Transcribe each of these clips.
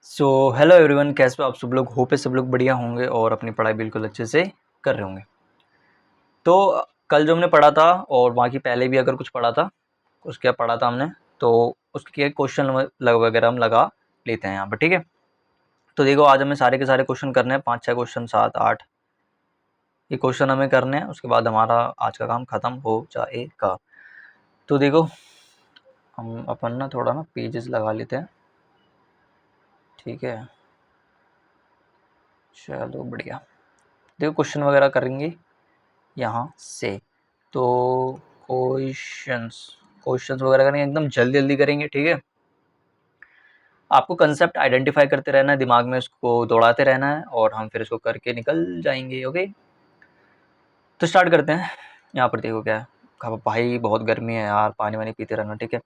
So hello everyone, कैसे हो आप सब लोग। होप है सब लोग बढ़िया होंगे और अपनी पढ़ाई बिल्कुल अच्छे से कर रहे होंगे। तो कल जो हमने पढ़ा था और बाकी पहले भी अगर कुछ पढ़ा था, कुछ क्या पढ़ा था हमने, तो उसके क्वेश्चन वगैरह हम लगा लेते हैं यहाँ पर, ठीक है। तो देखो, आज हमें सारे के सारे क्वेश्चन करने हैं, 5-6 क्वेश्चन, 7-8 ये क्वेश्चन हमें करने हैं। उसके बाद हमारा आज का काम ख़त्म हो जाएगा। तो देखो, हम अपन ना थोड़ा ना पेजेस लगा लेते हैं, ठीक है। चलो बढ़िया। देखो, क्वेश्चन वगैरह करेंगे यहाँ से। तो क्वेश्चंस क्वेश्चंस वगैरह करेंगे, एकदम जल्दी जल्दी करेंगे, ठीक है। आपको कंसेप्ट आइडेंटिफाई करते रहना है, दिमाग में उसको दौड़ाते रहना है और हम फिर इसको करके निकल जाएंगे। ओके, तो स्टार्ट करते हैं। यहाँ पर देखो क्या है। कहा भाई बहुत गर्मी है यार, पानी वानी पीते रहना, ठीक है,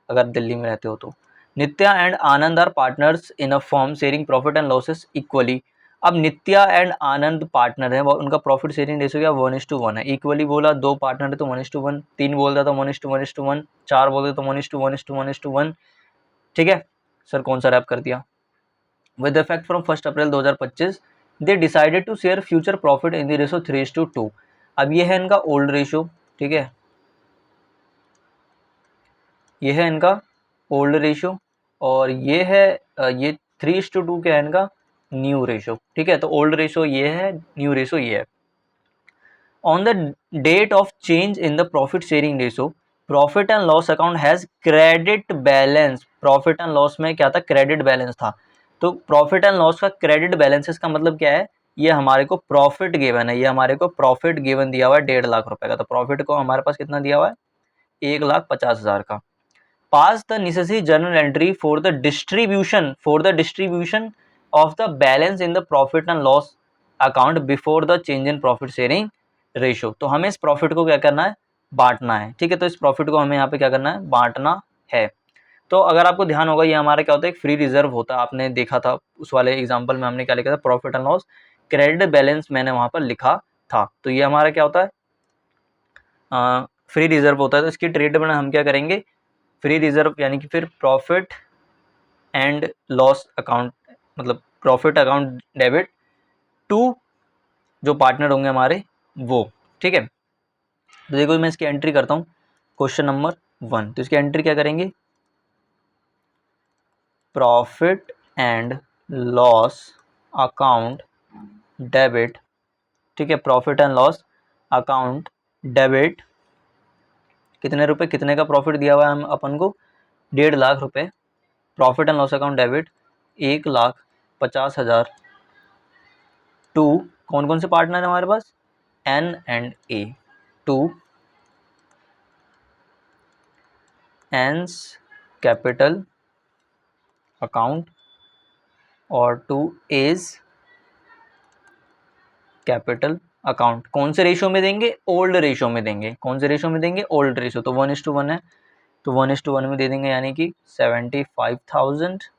अगर दिल्ली में रहते हो तो। Nitya and Anand are partners in a firm sharing profit and losses equally. अब नित्या एंड आनंद पार्टनर है, उनका प्रॉफिट शेयरिंग रेशियो क्या 1:1 है। इक्वली बोला, 2 पार्टनर है तो 1:1, 3 बोलता तो 1:1:1, 4 बोलते तो 1:1:1, ठीक है। सर कौन सा रैप कर दिया। With effect from 1 April 2025 they decided to share future profit in the ratio 3:2। अब ये है इनका ओल्ड रेशो, ठीक है, ये है इनका ओल्ड रेशो, और ये है ये 3:2 क्या है इनका न्यू रेशो, ठीक है। तो ओल्ड रेशो ये है, न्यू रेशो ये है। On the date of change in the profit sharing ratio, profit and loss account has credit balance. Profit and loss में क्या था, क्रेडिट बैलेंस था। तो प्रॉफिट एंड लॉस का क्रेडिट बैलेंस, इसका मतलब क्या है, ये हमारे को प्रॉफिट गिवन है, ये हमारे को प्रॉफिट गिवन दिया हुआ है 1.5 लाख रुपए का। तो प्रॉफिट को हमारे पास कितना दिया हुआ है, 1,50,000 का। pass the necessary journal entry for the distribution of the balance in the profit and loss account before the change in profit sharing ratio। तो हमें इस प्रॉफिट को क्या करना है, बांटना है, ठीक है। तो इस प्रॉफिट को हमें यहाँ पे क्या करना है, बांटना है। तो अगर आपको ध्यान होगा, ये हमारा क्या होता है, एक फ्री रिजर्व होता है। आपने देखा था उस वाले एग्जाम्पल में हमने क्या लिखा था, profit and loss credit balance मैंने वहां पर लिखा था। तो ये हमारा क्या होता है, फ्री रिजर्व होता है। तो इसकी ट्रीटमेंट हम क्या करेंगे, फ्री रिजर्व यानी कि फिर प्रॉफिट एंड लॉस अकाउंट, मतलब प्रॉफिट अकाउंट डेबिट टू जो पार्टनर होंगे हमारे वो, ठीक है। तो देखो मैं इसकी एंट्री करता हूँ, क्वेश्चन नंबर 1। तो इसकी एंट्री क्या करेंगे, profit and loss account debit, ठीक है। Profit and loss account debit, कितने रुपए, कितने का प्रॉफिट दिया हुआ है हम अपन को, 1.5 लाख रुपए। Profit and loss account debit 1,50,000 to, कौन कौन से पार्टनर है हमारे पास, N and A, to N's capital account और टू एज कैपिटल अकाउंट। कौन से रेशियो में देंगे, ओल्ड रेशियो में देंगे। कौन से रेशियो में देंगे, ओल्ड रेशियो। तो 1:1 है, तो 1:1 में दे देंगे, यानी कि 75,000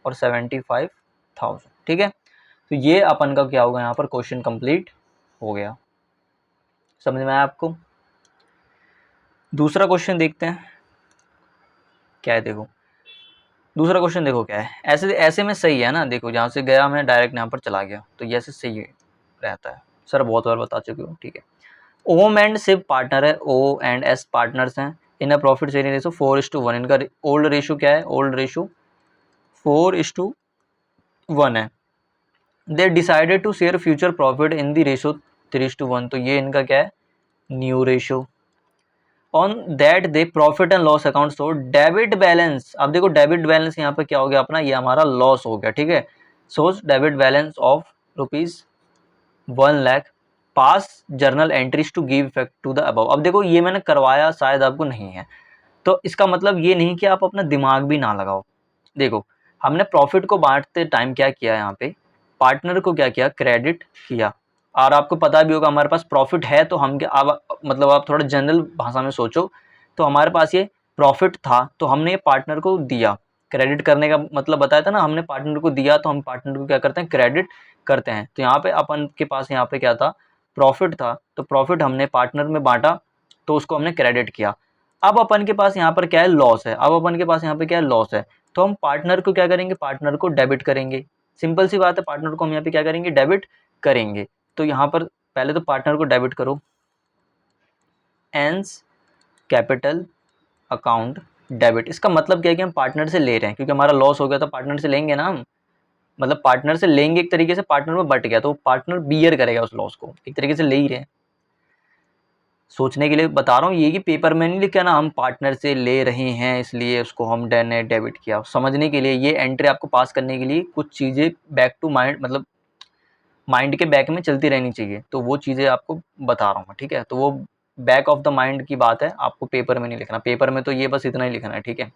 और 75,000, ठीक है। तो ये अपन का क्या होगा, यहाँ पर क्वेश्चन कंप्लीट हो गया। समझ में आया आपको। दूसरा क्वेश्चन देखते हैं क्या है। देखो दूसरा क्वेश्चन देखो क्या है, ऐसे ऐसे में सही है ना। देखो जहाँ से गया मैं डायरेक्ट यहाँ पर चला गया, तो ये ऐसे सही रहता है। सर बहुत बार बता चुके हो, ठीक है। ओम एंड शिव पार्टनर है, ओ एंड एस पार्टनर्स हैं इन अ प्रॉफिट शेयरिंग रेशो 4:1। इनका ओल्ड रेशो क्या है, ओल्ड रेशो 4:1 है। They decided to share future profit in the ratio 3:1। तो ये इनका क्या है, new ratio. On that they profit and loss account so debit balance. अब देखो डेबिट बैलेंस यहाँ पे क्या हो गया अपना, ये हमारा लॉस हो गया, ठीक है। Shows debit balance of ₹1,00,000 pass journal entries to give effect to the above. अब देखो ये मैंने करवाया, शायद आपको नहीं है, तो इसका मतलब ये नहीं कि आप अपना दिमाग भी ना लगाओ। देखो हमने प्रॉफिट को बांटते टाइम क्या किया, यहाँ पे पार्टनर को क्या किया, क्रेडिट किया। और आपको पता भी होगा हमारे पास प्रॉफिट है, तो हम क्या, अब मतलब आप थोड़ा जनरल भाषा में सोचो, तो हमारे पास ये प्रॉफिट था, तो हमने ये पार्टनर को दिया। क्रेडिट करने का मतलब बताया था ना, हमने पार्टनर को दिया, तो हम पार्टनर को क्या करते हैं, क्रेडिट करते हैं। तो यहाँ पे अपन के पास यहाँ पे क्या था, प्रॉफिट था, तो प्रॉफिट हमने पार्टनर में बांटा, तो उसको हमने क्रेडिट किया। अब अपन के पास यहाँ पर क्या है, लॉस है। अब अपन के पास यहाँ पे क्या है, लॉस है। तो हम पार्टनर को क्या करेंगे, पार्टनर को डेबिट करेंगे। सिंपल सी बात है, पार्टनर को हम यहाँ पे क्या करेंगे, डेबिट करेंगे। तो यहाँ पर पहले तो पार्टनर को डेबिट करो, एंस कैपिटल अकाउंट डेबिट। इसका मतलब क्या है कि हम पार्टनर से ले रहे हैं, क्योंकि हमारा लॉस हो गया तो पार्टनर से लेंगे ना हम, मतलब पार्टनर से लेंगे, एक तरीके से पार्टनर में बट गया तो पार्टनर बियर करेगा उस लॉस को, एक तरीके से ले ही रहे हैं। सोचने के लिए बता रहा हूँ, ये कि पेपर में नहीं लिखा ना हम पार्टनर से ले रहे हैं इसलिए उसको हम ने डेबिट किया। समझने के लिए ये एंट्री आपको पास करने के लिए कुछ चीज़ें बैक टू माइंड, मतलब माइंड के बैक में चलती रहनी चाहिए, तो वो चीज़ें आपको बता रहा हूँ मैं, ठीक है। तो वो बैक ऑफ द माइंड की बात है, आपको पेपर में नहीं लिखना। पेपर में तो ये बस इतना ही लिखना है, ठीक है।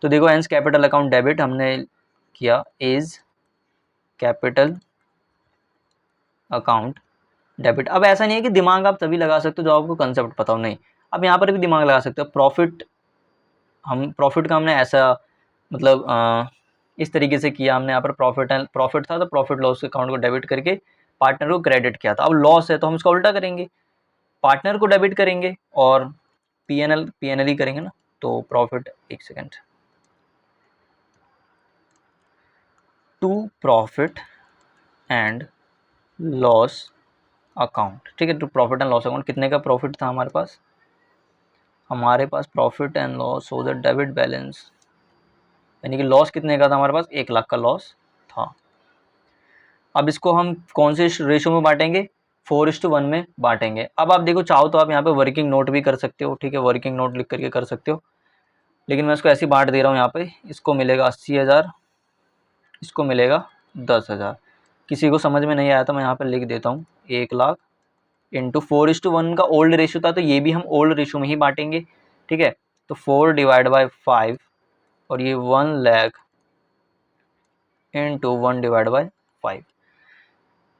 तो देखो एंस कैपिटल अकाउंट डेबिट हमने किया, इज कैपिटल अकाउंट डेबिट। अब ऐसा नहीं है कि दिमाग आप तभी लगा सकते हो जब आपको कंसेप्ट पता हो, नहीं, अब यहाँ पर भी दिमाग लगा सकते हो। प्रॉफिट, हम प्रॉफिट का हमने ऐसा मतलब इस तरीके से किया हमने, यहाँ पर प्रॉफिट था तो प्रॉफिट लॉस अकाउंट को डेबिट करके पार्टनर को क्रेडिट किया था। अब लॉस है तो हम इसका उल्टा करेंगे, पार्टनर को डेबिट करेंगे और पीएनएल ही करेंगे ना। तो प्रॉफिट, एक second, to profit and loss account, ठीक है। To profit and loss account, कितने का प्रॉफिट था हमारे पास, हमारे पास प्रॉफिट एंड लॉस हो द डेबिट बैलेंस, यानी कि लॉस कितने का था हमारे पास, 1 लाख का लॉस था। अब इसको हम कौन से रेशो में बांटेंगे, 4:1 में बांटेंगे। अब आप देखो, चाहो तो आप यहाँ पे वर्किंग नोट भी कर सकते हो, ठीक है, वर्किंग नोट लिख करके कर सकते हो, लेकिन मैं इसको ऐसे ही बांट दे रहा हूँ यहाँ पे। इसको मिलेगा 80,000, इसको मिलेगा 10,000। किसी को समझ में नहीं आया तो मैं यहाँ पर लिख देता हूँ 1 लाख इंटू 4:1 का ओल्ड रेशो था, तो ये भी हम ओल्ड रेशो में ही बांटेंगे, ठीक है। तो 4/5 और ये 1 लाख इंटू 1/5,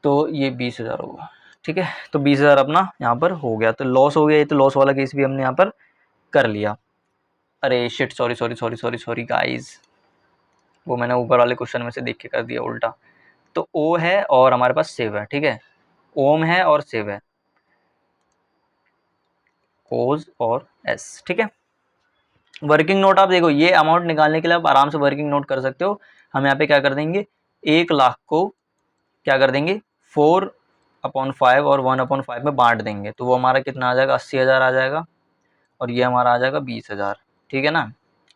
तो ये 20,000 होगा, ठीक है। तो 20,000 अपना यहाँ पर हो गया। तो लॉस हो गया, ये तो लॉस वाला केस भी हमने यहाँ पर कर लिया। अरे shit, sorry sorry sorry sorry sorry guys, वो मैंने ऊपर वाले क्वेश्चन में से देख के कर दिया उल्टा। तो ओ है और हमारे पास सेव है, ठीक है, ओम है और सेव है, ओज और एस, ठीक है। वर्किंग नोट आप देखो, ये अमाउंट निकालने के लिए आप आराम से वर्किंग नोट कर सकते हो। हम यहाँ पे क्या कर देंगे, 1 लाख को क्या कर देंगे, 4/5 और 1/5 में बांट देंगे, तो वो हमारा कितना आ जाएगा, 80,000 आ जाएगा, और ये हमारा आ जाएगा 20,000, ठीक है ना।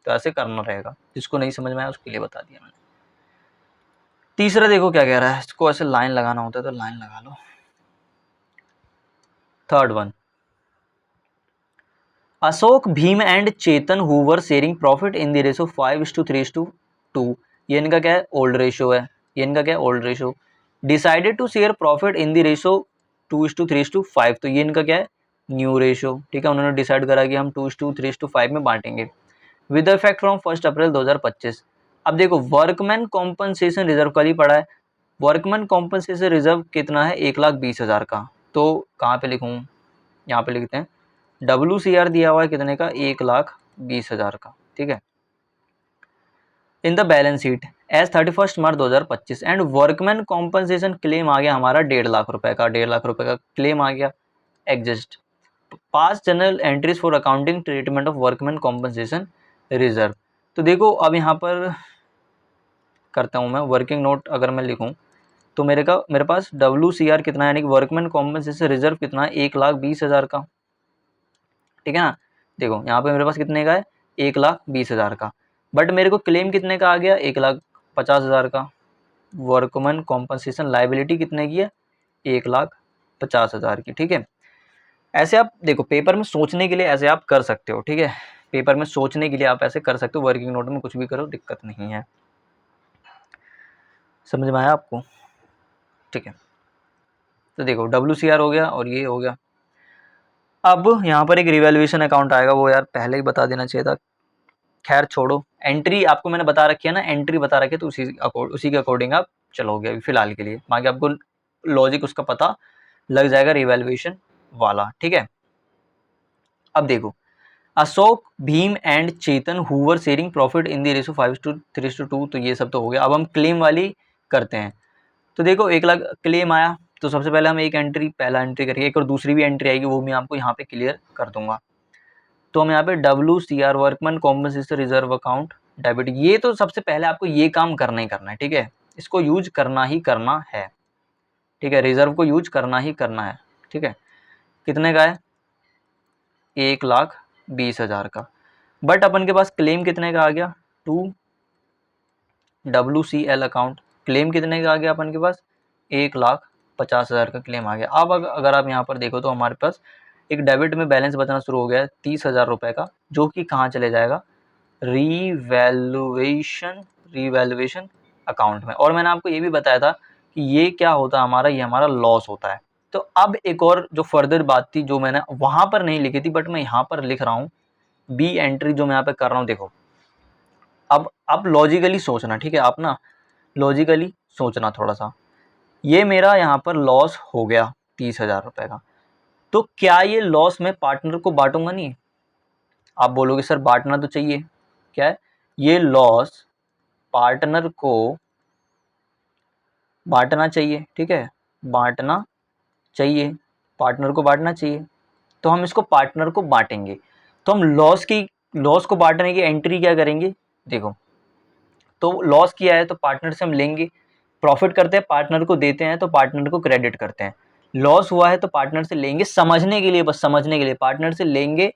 तो ऐसे करना रहेगा, जिसको नहीं समझ में आया उसके लिए बता दिया मैंने। तीसरा देखो क्या कह रहा है, इसको ऐसे लाइन लगाना होता है तो लाइन लगा लो। Third one, Ashok, Bhim and Chetan who were sharing profit in the ratio 5:3:2, ये इनका क्या है, ओल्ड रेशो है, ये इनका क्या है, old ratio. Decided to share profit in the ratio 2:3:5, तो ये इनका क्या है, न्यू रेशो, ठीक है। उन्होंने डिसाइड करा कि हम 2:3:5 में बांटेंगे, विद इफेक्ट फ्रॉम 1 अप्रैल 2025। अब देखो वर्कमैन कॉम्पनसेशन रिजर्व कल ही पड़ा है, वर्कमैन कॉम्पनसेशन रिजर्व कितना है, 1,20,000 का। तो कहाँ पे लिखूँ, यहाँ पे लिखते हैं, WCR दिया हुआ है कितने का, 1,20,000 का, ठीक है, in the balance sheet as 31 March 2025। And workman compensation claim आ गया हमारा 1.5 लाख रुपए का, 1.5 लाख रुपए का क्लेम आ गया। Exist pass general entries for accounting treatment of workman compensation reserve. तो देखो अब यहाँ पर करता हूँ मैं वर्किंग नोट, अगर मैं लिखूँ तो मेरे पास WCR कितना है, यानी कि वर्कमैन कॉम्पनसेशन रिजर्व कितना है, 1,20,000 का, ठीक है ना। देखो यहाँ पे मेरे पास कितने का है, 1,20,000 का, बट मेरे को क्लेम कितने का आ गया, 1,50,000 का। वर्कमैन कॉम्पनसेशन लाइबिलिटी कितने की है, 1,50,000 की, ठीक है। ऐसे आप देखो पेपर में सोचने के लिए ऐसे आप कर सकते हो, ठीक है, पेपर में सोचने के लिए आप ऐसे कर सकते हो, वर्किंग नोट में कुछ भी करो दिक्कत नहीं है। समझ में आया आपको, ठीक है। तो देखो WCR हो गया और ये हो गया। अब यहाँ पर एक रिवैल्यूएशन अकाउंट आएगा, वो यार पहले ही बता देना चाहिए था, खैर छोड़ो। एंट्री आपको मैंने बता रखी है ना, एंट्री बता रखी है, तो उसी के अकॉर्डिंग आप चलोगे अभी फिलहाल के लिए, बाकी आपको लॉजिक उसका पता लग जाएगा रिवैल्यूएशन वाला, ठीक है। अब देखो, Ashok, Bhim and Chetan who were sharing profit in the ratio 5:3:2, तो ये सब तो हो गया। अब हम क्लेम वाली करते हैं। तो देखो 1 लाख क्लेम आया, तो सबसे पहले हम एक एंट्री, पहला एंट्री करिए, एक और दूसरी भी एंट्री आएगी, वो मैं आपको यहाँ पे क्लियर कर दूंगा। तो हम यहाँ पे WCR workman compensation reserve account debit. ये तो सबसे पहले आपको ये काम करना ही करना है, ठीक है, इसको यूज करना ही करना है, ठीक है, रिजर्व को यूज करना ही करना है, ठीक है। कितने का है? 1,20,000 का। बट अपन के पास क्लेम कितने का आ गया? टू WCL अकाउंट, क्लेम कितने का आ गया अपन के पास? 1,50,000 का क्लेम आ गया। अब अगर आप यहाँ पर देखो तो हमारे पास एक डेबिट में बैलेंस बचना शुरू हो गया है 30,000 रुपये का, जो कि कहाँ चले जाएगा? रीवैल्यूएशन अकाउंट में। और मैंने आपको ये भी बताया था कि ये क्या होता है हमारा, ये हमारा लॉस होता है। तो अब एक और जो फर्दर बात थी जो मैंने वहाँ पर नहीं लिखी थी बट मैं यहाँ पर लिख रहा हूँ, बी एंट्री जो मैं यहाँ पे कर रहा हूँ, देखो अब आप लॉजिकली सोचना, ठीक है, आप ना लॉजिकली सोचना थोड़ा सा। ये मेरा यहाँ पर लॉस हो गया 30,000 रुपये का, तो क्या ये लॉस मैं पार्टनर को बांटूंगा? नहीं। आप बोलोगे सर बांटना तो चाहिए, क्या है? ये लॉस पार्टनर को बांटना चाहिए, ठीक है, बांटना चाहिए, पार्टनर को बांटना चाहिए। तो हम इसको पार्टनर को बांटेंगे। तो हम लॉस को बांटने की एंट्री क्या करेंगे? देखो, तो लॉस किया है तो पार्टनर से हम लेंगे, प्रॉफिट करते हैं पार्टनर को देते हैं तो पार्टनर को क्रेडिट करते हैं। लॉस हुआ है तो पार्टनर से लेंगे, समझने के लिए, बस समझने के लिए, पार्टनर से लेंगे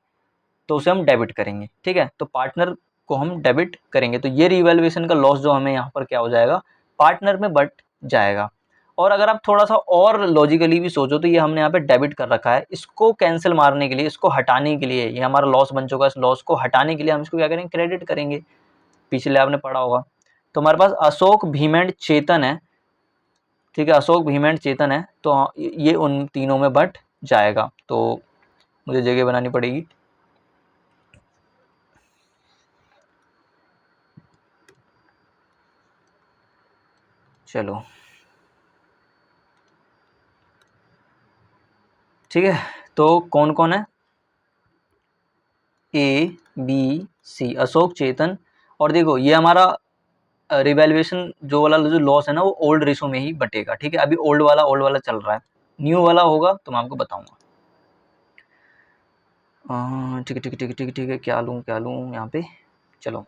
तो उसे हम डेबिट करेंगे, ठीक है, तो पार्टनर को हम डेबिट करेंगे। तो ये रिवैल्यूएशन का लॉस जो हमें यहाँ पर क्या हो जाएगा? पार्टनर में बट जाएगा। और अगर आप थोड़ा सा और लॉजिकली भी सोचो तो ये हमने यहाँ पे डेबिट कर रखा है, इसको कैंसिल मारने के लिए, इसको हटाने के लिए, ये हमारा लॉस बन चुका है, इस लॉस को हटाने के लिए हम इसको क्या करेंगे? क्रेडिट करेंगे। पिछले आपने पढ़ा होगा। तो हमारे पास अशोक, भीम एंड चेतन है, ठीक है, अशोक, भीम एंड चेतन है, तो ये उन तीनों में बट जाएगा। तो मुझे जगह बनानी पड़ेगी। चलो ठीक है, तो कौन कौन है? ABC, अशोक, चेतन। और देखो ये हमारा रिवैल्यूएशन जो वाला जो लॉस है ना, वो ओल्ड रेशो में ही बटेगा, ठीक है। अभी ओल्ड वाला चल रहा है, न्यू वाला होगा तो मैं आपको बताऊंगा। ठीक है ठीक है ठीक है ठीक है ठीक है, क्या लूँ यहाँ पे? चलो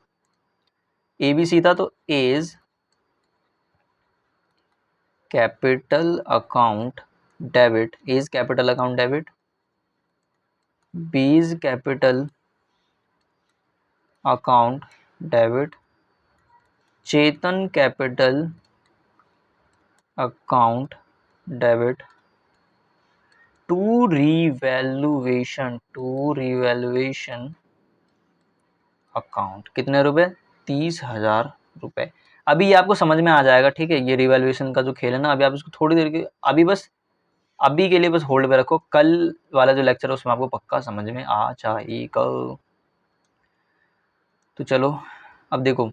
ABC था तो A's capital account debit, A's capital account debit, B's capital account debit, Chetan capital account debit, to revaluation account. कितने रुपए? 30,000 रुपए। अभी ये आपको समझ में आ जाएगा, ठीक है, ये रिवैल्यूएशन का जो खेल है ना, अभी आप इसको थोड़ी देर के अभी के लिए बस होल्ड पे रखो, कल वाला जो लेक्चर है उसमें आपको पक्का समझ में आ जाएगा। तो चलो अब देखो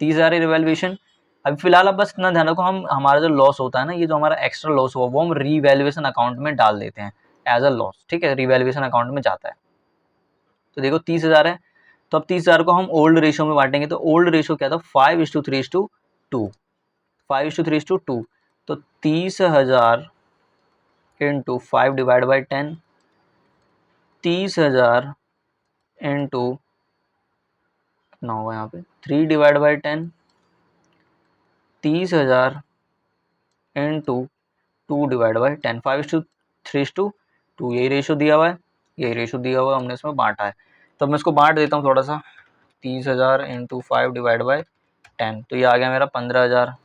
30,000 रिवैल्यूएशन। अभी फिलहाल आप बस इतना ध्यान रखो, हम हमारा जो लॉस होता है ना, ये जो हमारा एक्स्ट्रा लॉस हुआ वो हम रिवैल्यूएशन अकाउंट में डाल देते हैं एज अ लॉस, ठीक है, रिवैल्यूएशन अकाउंट में जाता है। तो देखो 30,000 है, तो अब 30,000 को हम ओल्ड रेशो में बांटेंगे। तो ओल्ड रेशो क्या था? 5:3:2, 5:3:2। तो 30,000 इंटू 5 डिवाइड बाई 10, 30,000 इंटू कितना होगा यहाँ पे? 3 divide by 10, 30,000 into 2 divide by 10, 5:3:2, यही रेशो दिया हुआ है, यही रेशो दिया हुआ है, हमने इसमें बांटा है। तो मैं इसको बांट देता हूँ थोड़ा सा। 30,000 इंटू 5 डिवाइड बाई 10, तो ये आ गया मेरा 15,000।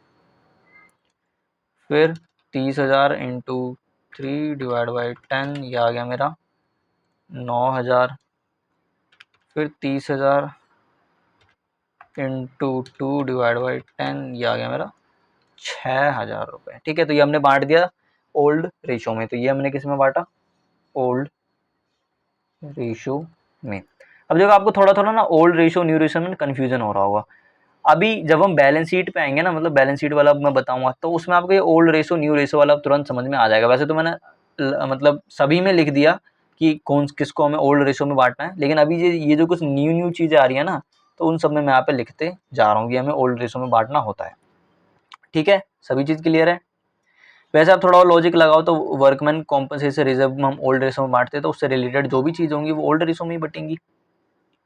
फिर 30,000 इंटू 3 डिवाइड बाई 10, ये आ गया मेरा 9,000। फिर 30,000 इंटू 2 डिवाइड बाई 10, ये आ गया मेरा 6,000 रुपये, ठीक है। तो ये हमने बांट दिया ओल्ड रेशो में। तो ये हमने किस में बांटा? ओल्ड रेशो में। अब देखो आपको थोड़ा थोड़ा ना ओल्ड रेशो न्यू रेशो में कन्फ्यूजन हो रहा होगा। अभी जब हम बैलेंस शीट पे आएंगे ना, मतलब बैलेंस शीट वाला मैं बताऊंगा, तो उसमें आपको ये ओल्ड रेशो न्यू रेशो वाला तुरंत समझ में आ जाएगा। वैसे तो मैंने मतलब सभी में लिख दिया कि कौन किसको हमें ओल्ड रेशो में बांटना है, लेकिन अभी ये जो कुछ न्यू चीज़ें आ रही है ना, तो उन सब में मैं यहाँ पे लिखते जा रहा हूँ कि हमें ओल्ड रेशो में बांटना होता है, ठीक है। सभी चीज़ क्लियर है? वैसे आप थोड़ा और लॉजिक लगाओ तो वर्कमैन कॉम्पनसेशन रिजर्व में हम ओल्ड रेशो में बांटते हैं, तो उससे रिलेटेड जो भी चीज़ होंगी वो ओल्ड रेशो में ही बटेंगी,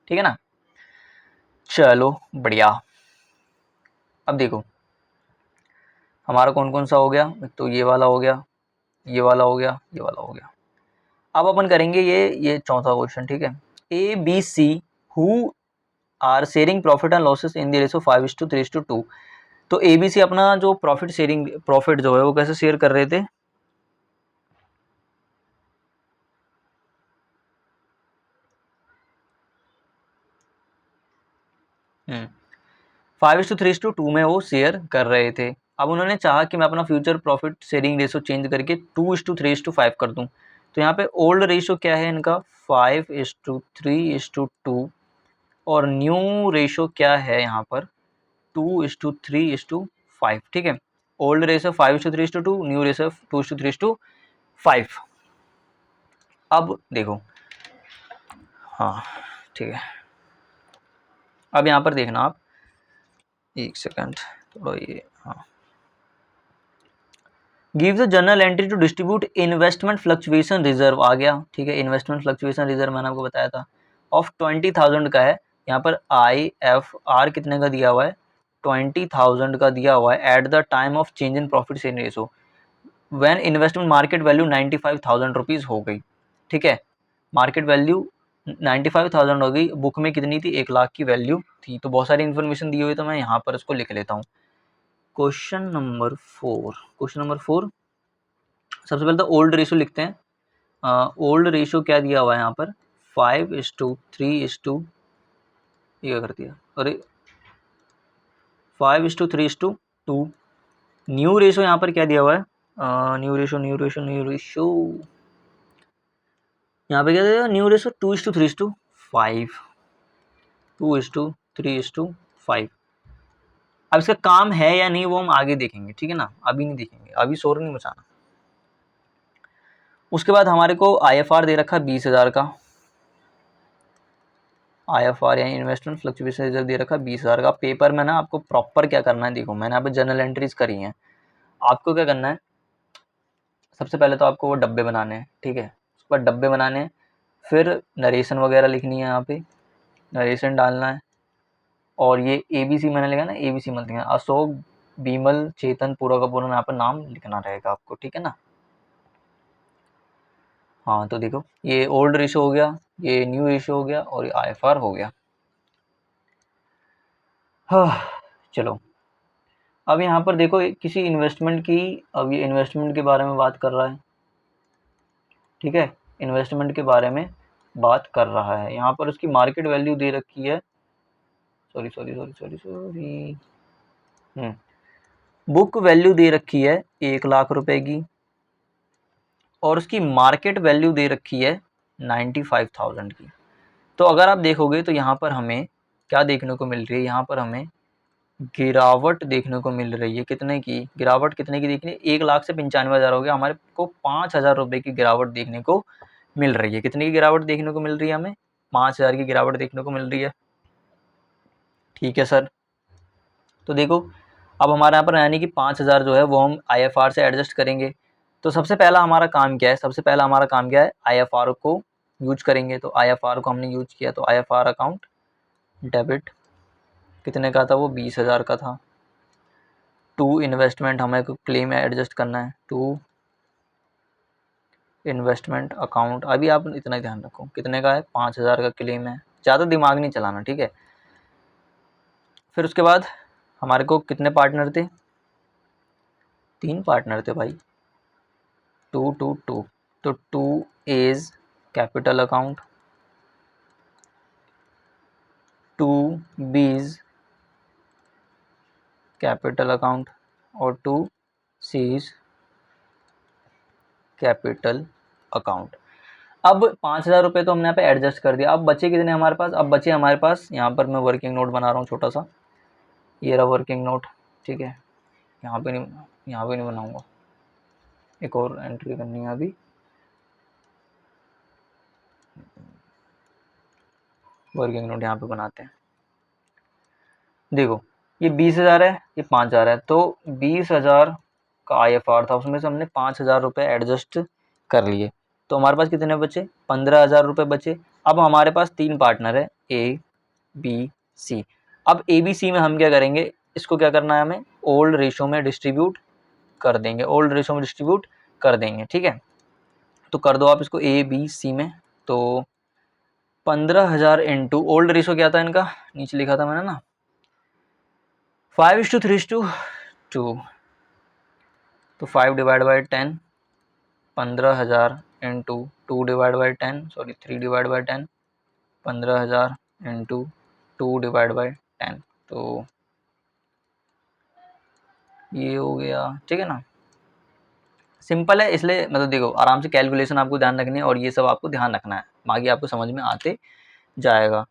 ठीक है ना। चलो बढ़िया। अब देखो हमारा कौन कौन सा हो गया, तो ये वाला हो गया, ये वाला हो गया, ये वाला हो गया। अब अपन करेंगे ये चौथा क्वेश्चन, ठीक है। A B C who are sharing profit and losses in the ratio 5:3:2। तो ए बी सी अपना जो प्रॉफिट जो है वो कैसे शेयर कर रहे थे, 5:3:2 में वो शेयर कर रहे थे। अब उन्होंने चाहा कि मैं अपना future profit sharing ratio change करके 2:3:5 कर दूं। तो यहाँ पे ओल्ड रेशो क्या है इनका 5:3:2 और न्यू रेशो क्या है यहाँ पर 2:3:5, ठीक है। Old ratio 5:3:2, new ratio 2:3:5। अब देखो, हाँ ठीक है। अब यहाँ पर देखना आप, एक सेकंड थोड़ा ये, हाँ। Give the journal entry to distribute investment fluctuation reserve आ गया, ठीक है। इन्वेस्टमेंट फ्लक्चुएशन रिजर्व मैंने आपको बताया था ऑफ 20,000 का है। यहाँ पर IFR कितने का दिया हुआ है 20,000 का दिया हुआ है at the time of change in profit sharing ratio when investment market value 95,000 rupees हो गई, ठीक है। मार्केट वैल्यू 95,000 हो गई, बुक में कितनी थी 1,00,000 की वैल्यू थी। तो बहुत सारी इन्फॉर्मेशन दी हुई, तो मैं यहाँ पर इसको लिख लेता हूँ। क्वेश्चन नंबर 4, सबसे पहले तो ओल्ड रेशो लिखते हैं। ओल्ड रेशो क्या दिया हुआ है यहाँ पर 5:3:, ये क्या कर दिया, अरे 5:3:2। न्यू रेशो यहाँ पर क्या दिया हुआ है, न्यू रेशो यहाँ पे क्या दिया, न्यू रेशो 2:3:5, 2:3:5। अब इसका काम है या नहीं वो हम आगे देखेंगे, ठीक है ना, अभी नहीं देखेंगे, अभी शोर नहीं मचाना। उसके बाद हमारे को IFR दे रखा 20,000 का, IFR यानी इन्वेस्टमेंट फ्लक्चुएशन रिजर्व दे रखा 20,000 का। पेपर में ना आपको प्रॉपर क्या करना है, देखो मैंने यहाँ पे जर्नल एंट्रीज करी हैं, आपको क्या करना है, सबसे पहले तो आपको वो डब्बे बनाने हैं, ठीक है। उसके बाद डब्बे बनाने हैं, फिर नरेशन वगैरह लिखनी है, यहाँ पे नरेशन डालना है। और ये ABC मैंने लिखा ना, ABC मत लिखना, अशोक बीमल चेतन पूरा का पूरा यहाँ पर नाम लिखना रहेगा आपको, ठीक है ना। हाँ तो देखो ये ओल्ड रेशो हो गया, ये न्यू रेशो हो गया और ये IFR हो गया। हाँ चलो, अब यहाँ पर देखो किसी इन्वेस्टमेंट की, अब ये इन्वेस्टमेंट के बारे में बात कर रहा है, ठीक है। इन्वेस्टमेंट के बारे में बात कर रहा है, यहाँ पर उसकी मार्केट वैल्यू दे रखी है, सॉरी बुक वैल्यू दे रखी है 1,00,000 रुपए की और उसकी मार्केट वैल्यू दे रखी है 95,000 की। तो अगर आप देखोगे तो यहाँ पर हमें क्या देखने को मिल रही है, यहाँ पर हमें गिरावट देखने को मिल रही है। कितने की गिरावट, कितने की देखने, 1,00,000 से 95,000 हो गया, हमारे को 5,000 रुपये की गिरावट देखने को मिल रही है। कितने की गिरावट देखने को मिल रही है, हमें 5,000 की गिरावट देखने को मिल रही है, ठीक है सर। तो देखो अब हमारे यहाँ पर यानी कि 5,000 जो है वो हम IFR से एडजस्ट करेंगे। तो सबसे पहला हमारा काम क्या है, सबसे पहला हमारा काम क्या है, IFR को यूज करेंगे। तो IFR को हमने यूज किया, तो IFR अकाउंट डेबिट कितने का था, वो 20,000 का था। टू इन्वेस्टमेंट हमें को क्लेम एडजस्ट करना है, टू इन्वेस्टमेंट अकाउंट, अभी आप इतना ही ध्यान रखो कितने का है, 5,000 का क्लेम है, ज़्यादा दिमाग नहीं चलाना, ठीक है। फिर उसके बाद हमारे को कितने पार्टनर थे, 3 पार्टनर थे भाई, 2 तो 2 इज कैपिटल अकाउंट, 2 बीज कैपिटल अकाउंट और 2 सीज कैपिटल अकाउंट। अब 5,000 रुपये तो हमने यहाँ पे एडजस्ट कर दिया। अब बचे कितने हमारे पास, अब बचे हमारे पास, यहाँ पर मैं वर्किंग नोट बना रहा हूँ छोटा सा, ये रहा वर्किंग नोट, ठीक है। यहाँ पे नहीं बनाऊंगा, एक और एंट्री करनी है अभी, वर्किंग नोट यहाँ पे बनाते हैं। देखो ये 20,000 है, ये 5,000 है, तो 20,000 का IFR था, उसमें से हमने 5,000 रुपये एडजस्ट कर लिए। तो हमारे पास कितने बचे, 15,000 रुपये बचे। अब हमारे पास 3 पार्टनर है A B C। अब ABC में हम क्या करेंगे, इसको क्या करना है हमें, ओल्ड रेशो में डिस्ट्रीब्यूट कर देंगे, ओल्ड रेशो में डिस्ट्रीब्यूट कर देंगे, ठीक है। तो कर दो आप इसको ABC में। तो 15,000 इंटू ओल्ड रेशो क्या था इनका, नीचे लिखा था मैंने ना, 5:3:2। तो 5 divide by 10, 15,000 into 2 divide by 10, sorry 3 divide by 10, 15,000 into 2 divide by 10। तो ये हो गया, ठीक है ना, सिंपल है, इसलिए मतलब देखो आराम से कैलकुलेशन आपको ध्यान रखनी है और ये सब आपको ध्यान रखना है, बाकी आपको समझ में आते जाएगा।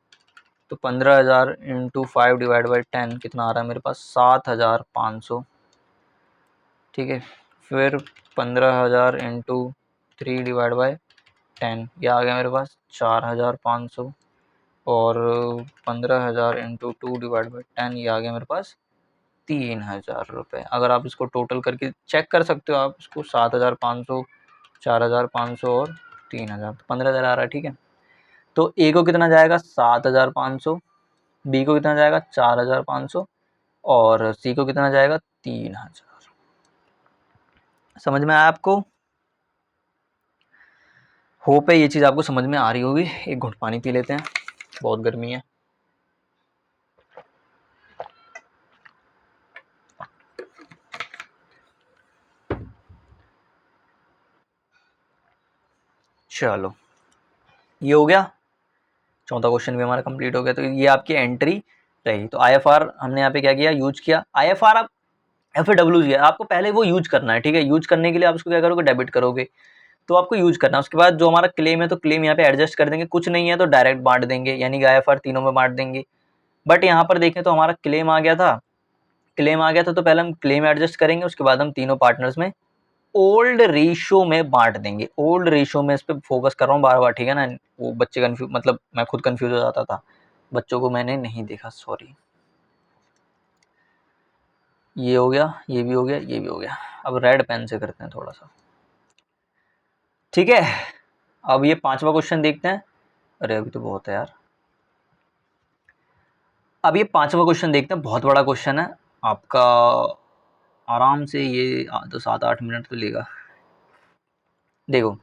तो 15,000 इंटू 5 डिवाइड बाई 10 कितना आ रहा है मेरे पास, 7,500, ठीक है। फिर 15,000 इंटू 3 डिवाइड बाई 10, ये आ गया मेरे पास 4,500। और 15,000 इंटू 2 डिवाइड बाई 10, ये आ गया मेरे पास 3,000 रुपये। अगर आप इसको टोटल करके चेक कर सकते हो आप इसको, 7,500, 4,500 और 3,000, 15,000 आ रहा है, ठीक है। तो ए को कितना जाएगा 7,500, बी को कितना जाएगा 4,500 और सी को कितना जाएगा 3,000। समझ में आया आपको? होप है ये चीज़ आपको समझ में आ रही होगी। एक घुट पानी पी लेते हैं, बहुत गर्मी है। चलो ये हो गया, चौथा क्वेश्चन भी हमारा कंप्लीट हो गया। तो ये आपकी एंट्री रही। तो IFR हमने यहाँ पे क्या किया, यूज किया। IFR आप FAW किया, आपको पहले वो यूज करना है, ठीक है। यूज करने के लिए आप उसको क्या करोगे, डेबिट करोगे, तो आपको यूज करना है। उसके बाद जो हमारा क्लेम है, तो क्लेम यहाँ पे एडजस्ट कर देंगे, कुछ नहीं है तो डायरेक्ट बांट देंगे, यानी कि IFR तीनों में बांट देंगे। बट यहाँ पर देखें तो हमारा क्लेम आ गया था, क्लेम आ गया था, तो पहले हम क्लेम एडजस्ट करेंगे, उसके बाद हम तीनों पार्टनर्स में ओल्ड रेशो में बांट देंगे। ओल्ड रेशो में इस पे फोकस कर रहा हूँ बार बार, ठीक है ना। वो बच्चे कंफ्यूज, मतलब मैं खुद कंफ्यूज हो जाता था, बच्चों को मैंने नहीं देखा, सॉरी। ये हो गया, ये भी हो गया, ये भी हो गया। अब रेड पेन से करते हैं थोड़ा सा, ठीक है। अब ये पांचवा क्वेश्चन देखते हैं। अरे अभी तो बहुत है यार। अब ये पांचवा क्वेश्चन देखते हैं, बहुत बड़ा क्वेश्चन है आपका, आराम से ये तो 7-8 मिनट तो लेगा। देखो,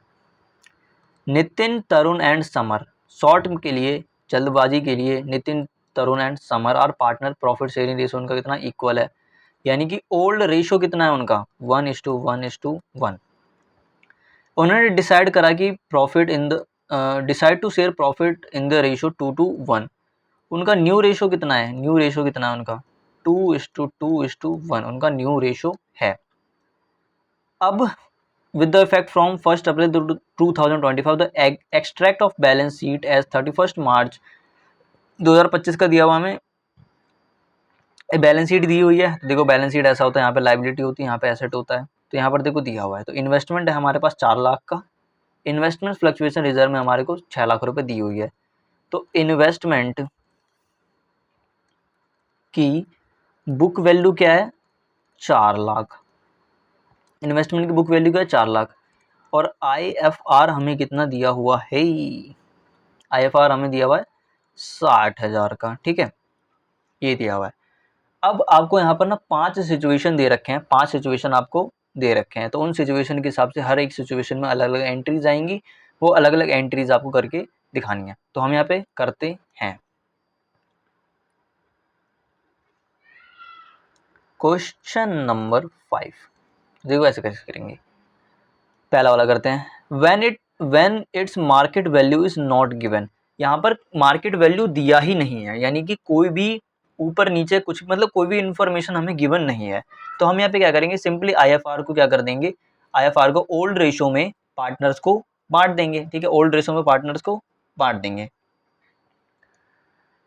नितिन, तरुण एंड समर, शॉर्ट के लिए, जल्दबाजी के लिए, Nitin, Tarun and Samar are partner, profit sharing ratio उनका कितना इक्वल है, यानी कि ओल्ड रेशो कितना है उनका 1:1:1। उन्होंने डिसाइड करा कि profit in the decide to share profit in the ratio 2:1। उनका न्यू रेशो कितना है, न्यू रेशो कितना है उनका 2:2:1, उनका न्यू रेशो है। अब with the effect from 1st April 2025, the extract of balance sheet as 31st March 2025 का दिया हुआ हमें बैलेंस शीट दी हुई है। देखो बैलेंस शीट ऐसा होता है, यहाँ पे लाइबिलिटी होती है, यहाँ पे एसेट होता है। तो यहाँ पर देखो दिया हुआ है, तो इन्वेस्टमेंट है हमारे पास 4 लाख का, इन्वेस्टमेंट फ्लक्चुएशन रिजर्व में हमारे को 6 लाख रुपए दी हुई है। तो इन्वेस्टमेंट की बुक वैल्यू क्या है 4 लाख, इन्वेस्टमेंट की बुक वैल्यू क्या है 4 लाख। और IFR हमें कितना दिया हुआ है, IFR हमें दिया हुआ है 60,000 का, ठीक है, ये दिया हुआ है। अब आपको यहाँ पर ना 5 सिचुएशन दे रखे हैं, 5 सिचुएशन आपको दे रखे हैं। तो उन सिचुएशन के हिसाब से हर एक सिचुएशन में अलग अलग एंट्रीज आएंगी, वो अलग अलग एंट्रीज आपको करके दिखानी है। तो हम यहाँ पे करते हैं। क्वेश्चन नंबर 5, देखो ऐसे कैसे करेंगे। पहला वाला करते हैं, when its market value is not given. यहाँ पर मार्केट वैल्यू दिया ही नहीं है, यानी कि कोई भी ऊपर नीचे कुछ, मतलब कोई भी इंफॉर्मेशन हमें गिवन नहीं है। तो हम यहाँ पे क्या करेंगे, सिंपली IFR को क्या कर देंगे, IFR को ओल्ड रेशो में पार्टनर्स को बांट देंगे, ठीक है, ओल्ड रेशो में पार्टनर्स को बांट देंगे।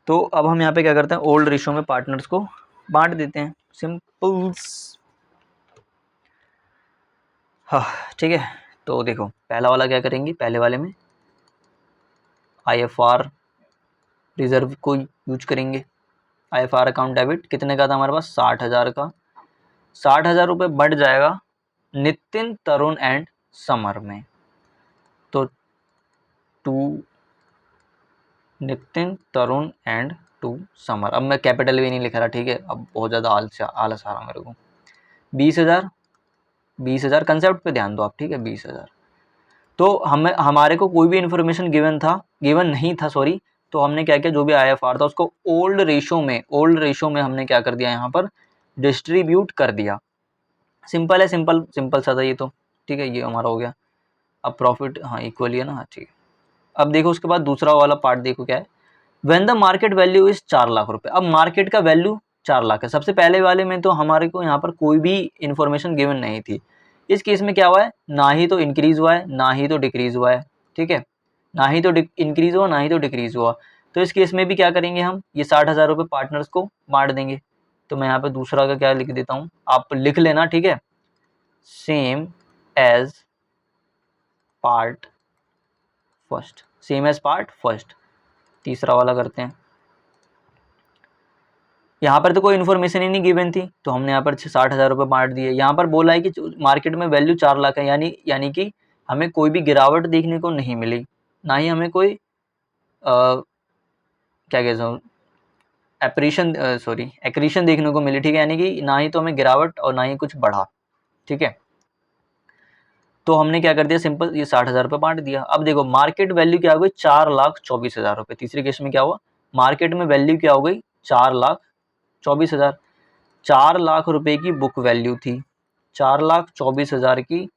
तो अब हम यहाँ पे क्या करते हैं, ओल्ड रेशो में पार्टनर्स को बांट देते हैं, सिंपल। हाँ ठीक है। तो देखो पहला वाला क्या करेंगे, पहले वाले में IFR रिजर्व को यूज करेंगे। IFR अकाउंट डेबिट कितने का था हमारे पास 60,000 का, 60,000 रुपये बढ़ जाएगा नितिन, तरुण एंड समर में। तो 2 Nitin, Tarun and to summer. अब मैं कैपिटल भी नहीं लिख रहा, ठीक है, अब बहुत ज़्यादा आलस आ रहा मेरे को। 20,000, 20,000 कंसेप्ट पे ध्यान दो आप, ठीक है, 20,000। तो हमारे को कोई भी इन्फॉर्मेशन गिवन नहीं था, सॉरी। तो हमने क्या किया, जो भी IFR था उसको ओल्ड रेशो में हमने क्या कर दिया, यहाँ पर डिस्ट्रीब्यूट कर दिया। सिंपल है, सिंपल सा था ये तो, ठीक है, ये हमारा हो गया। अब प्रॉफिट, हाँ इक्वली है ना, हाँ ठीक है। अब देखो उसके बाद दूसरा वाला पार्ट देखो क्या है, when the market value is 4 lakh रुपए। अब मार्केट का वैल्यू 4 लाख है। सबसे पहले वाले में तो हमारे को यहाँ पर कोई भी इंफॉर्मेशन गिवन नहीं थी। इस केस में क्या हुआ है, ना ही तो इंक्रीज हुआ है ना ही तो डिक्रीज हुआ है, ठीक है, ना ही तो इंक्रीज हुआ ना ही तो डिक्रीज हुआ। तो इस केस में भी क्या करेंगे हम, ये 60,000 रुपये पार्टनर्स को बांट देंगे। तो मैं यहाँ पे दूसरा का क्या लिख देता हूँ, आप लिख लेना, ठीक है, same as part first, same as part first. तीसरा वाला करते हैं। यहाँ पर तो कोई इन्फॉर्मेशन ही नहीं गिवन थी, तो हमने यहाँ पर 60,000 रुपये बांट दिए। यहाँ पर बोला है कि मार्केट में वैल्यू 4 लाख है, यानी कि हमें कोई भी गिरावट देखने को नहीं मिली, ना ही हमें कोई क्या कहते हैं एक्रीशन देखने को मिली, ठीक है, यानी कि ना ही तो हमें गिरावट और ना ही कुछ बढ़ा, ठीक है। तो हमने क्या कर दिया, सिंपल ये 60,000 रुपये बांट दिया। अब देखो मार्केट वैल्यू क्या हो गई, 4,24,000 रुपये। तीसरे केस में क्या हुआ, मार्केट में वैल्यू क्या हो गई, 4,24,000। 4 लाख रुपए की बुक वैल्यू थी, 4,24,000 की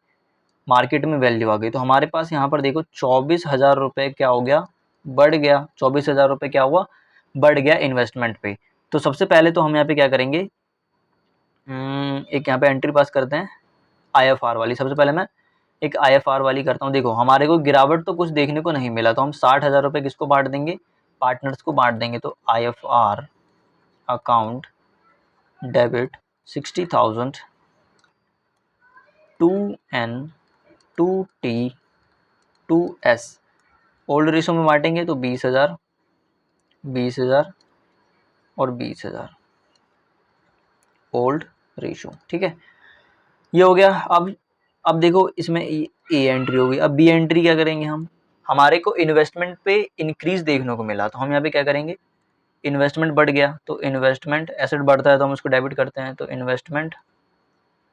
मार्केट में वैल्यू आ गई। तो हमारे पास यहाँ पर देखो 24,000 रुपये क्या हो गया, बढ़ गया। 24,000 रुपये क्या हुआ, बढ़ गया इन्वेस्टमेंट पे। तो सबसे पहले तो हम यहाँ पे क्या करेंगे, एक यहाँ पे एंट्री पास करते हैं IFR वाली। सबसे पहले मैं एक IFR वाली करता हूँ। देखो हमारे को गिरावट तो कुछ देखने को नहीं मिला, तो हम 60,000 रुपये किसको बांट देंगे, पार्टनर्स को बांट देंगे। तो IFR account debit 60,000 2N 2T 2S। Old ratio में बांटेंगे तो 20,000 20,000 और 20,000 ओल्ड रेशो, ठीक है, ये हो गया। अब देखो इसमें ए एंट्री हो गई। अब बी एंट्री क्या करेंगे हम, हमारे को इन्वेस्टमेंट पे इंक्रीज देखने को मिला, तो हम यहाँ पे क्या करेंगे, इन्वेस्टमेंट बढ़ गया, तो इन्वेस्टमेंट एसेट बढ़ता है तो हम उसको डेबिट करते हैं। तो इन्वेस्टमेंट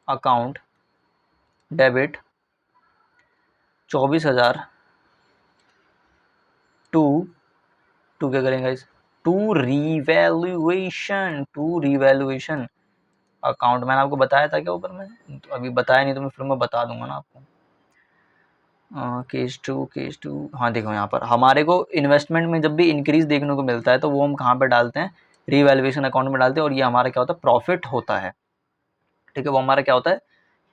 अकाउंट डेबिट 24,000 टू क्या करेंगे इस, टू रिवैल्यूएशन अकाउंट। मैंने आपको बताया था क्या ऊपर में, तो अभी बताया नहीं तो मैं फिर मैं बता दूंगा ना आपको। केस टू, हाँ देखो यहाँ पर हमारे को इन्वेस्टमेंट में जब भी इंक्रीज देखने को मिलता है तो वो हम कहाँ पे डालते हैं, रिवैल्यूएशन अकाउंट में डालते हैं, और ये हमारा क्या होता है, प्रॉफिट होता है, ठीक है, वो हमारा क्या होता है,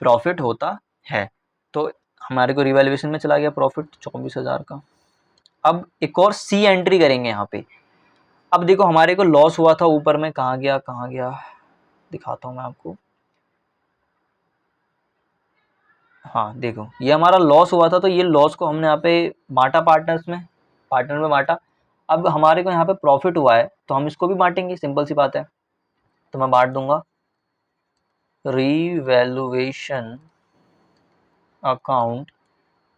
प्रॉफिट होता है। तो हमारे को रिवैल्यूएशन में चला गया प्रॉफिट 24,000 का। अब एक और सी एंट्री करेंगे यहाँ पे। अब देखो हमारे को लॉस हुआ था ऊपर में, कहाँ गया दिखाता हूँ मैं आपको। हाँ देखो ये हमारा लॉस हुआ था, तो ये लॉस को हमने यहाँ पे बांटा पार्टनर में बांटा। अब हमारे को यहाँ पे प्रॉफिट हुआ है तो हम इसको भी बांटेंगे, सिंपल सी बात है। तो मैं बांट दूंगा रिवैल्यूएशन अकाउंट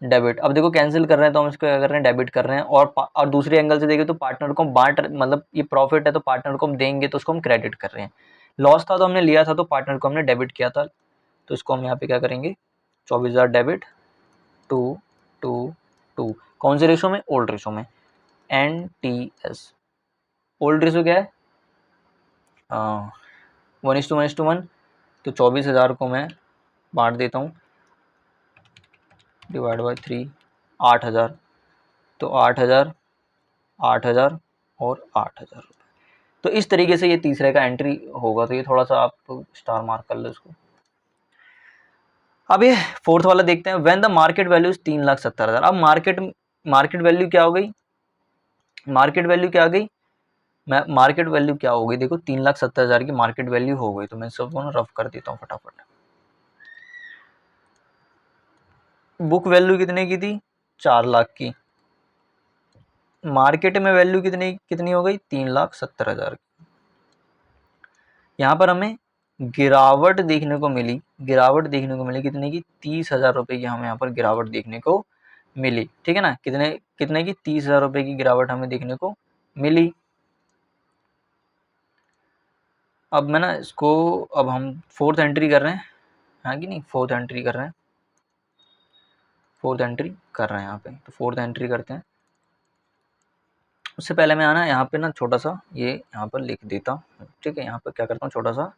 डेबिट। अब देखो कैंसिल कर रहे हैं तो हम इसको क्या कर रहे हैं, डेबिट कर रहे हैं। और दूसरे एंगल से देखें तो पार्टनर को हम मतलब ये प्रॉफिट है तो पार्टनर को हम देंगे, तो उसको हम क्रेडिट कर रहे हैं। लॉस था तो हमने लिया था तो पार्टनर को हमने डेबिट किया था, तो इसको हम यहाँ पे क्या करेंगे, 24,000 डेबिट टू टू टू, कौन से रेशो में, ओल्ड रेशो में, NTS। ओल्ड रेशो क्या है, 1:1:1। तो 24,000 को मैं बांट देता हूँ, डिवाइड बाई 3, 8,000। तो 8,000 8,000 और 8,000 रुपये। तो इस तरीके से ये तीसरे का एंट्री होगा। तो ये थोड़ा सा आप स्टार मार्क कर लो इसको। अब ये फोर्थ वाला देखते हैं, when the market value is 3,70,000। अब मार्केट वैल्यू क्या हो गई, मार्केट वैल्यू क्या आ गई, मार्केट वैल्यू क्या हो गई, देखो 3,70,000 की मार्केट वैल्यू हो गई। तो मैं सबको ना रफ कर देता हूँ फटाफट। बुक वैल्यू कितने की थी, 4 लाख की। मार्केट में वैल्यू कितनी हो गई, 3,70,000 की। यहाँ पर हमें गिरावट देखने को मिली, कितने की, 30,000 रुपये की हमें यहाँ पर गिरावट देखने को मिली, ठीक है ना। कितने की, 30,000 रुपये की गिरावट हमें देखने को मिली। अब मैं ना इसको, अब हम फोर्थ एंट्री कर रहे हैं, हाँ कि नहीं, फोर्थ एंट्री कर रहे हैं, फोर्थ एंट्री कर रहे हैं यहाँ पे, तो फोर्थ एंट्री करते हैं। उससे पहले मैं आना यहाँ पे ना छोटा सा ये यहाँ पर लिख देता हूँ, ठीक है। यहाँ पर क्या करता हूँ, छोटा सा